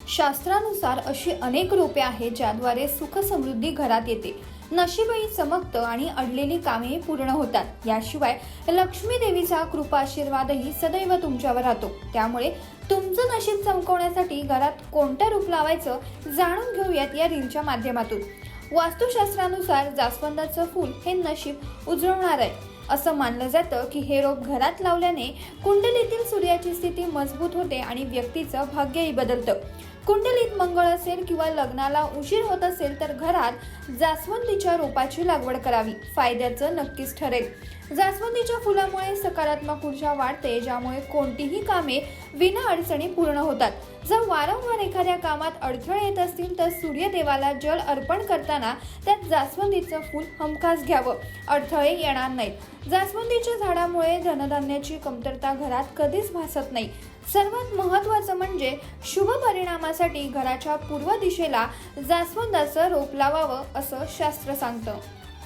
शास्त्रानुसार अशी अनेक रोपे आहेत ज्याद्वारे सुख समृद्धी घरात येते, नशीबही चमकतं आणि अडलेली कामे पूर्ण होतात। याशिवाय लक्ष्मी देवीचा कृपा आशीर्वादही सदैव तुमच्यावर राहतो। त्यामुळे तुमचं नशीब चमकवण्यासाठी घरात कोणतं रोप लावायचं जाणून घेऊयात या रीलच्या माध्यमातून। वास्तुशास्त्रानुसार जास्वंदाचं फूल हे नशीब उजळवणार आहे। असं मानलं जातं की हे रोप घरात लावल्याने कुंडलीतील सूर्याची स्थिती मजबूत होते आणि व्यक्तीचं भाग्यही बदलतं। कुंडलीत मंगळ असेल किंवा लग्नाला उशीर होत असेल तर घरात जास्वंदीच्या रोपाची लागवड करावी, फायद्याचं नक्कीच ठरेल। जास्वंदीच्या फुलामुळे सकारात्मक ऊर्जा वाढते, ज्यामुळे कोणतीही कामे विना अडचणी पूर्ण होतात। जर वारंवार एखाद्या कामात अडथळे येत असतील तर सूर्यदेवाला जल अर्पण करताना त्यात जास्वंदीचं फूल हमखास घ्यावं, अडथळे येणार नाहीत। जास्वंदीच्या झाडामुळे धनधान्याची कमतरता घरात कधीच भासत नाही। सर्वात महत्त्वाचं म्हणजे शुभ परिणामासाठी घराच्या पूर्व दिशेला जास्वंदाचं रोप लावावं असं शास्त्र सांगतं।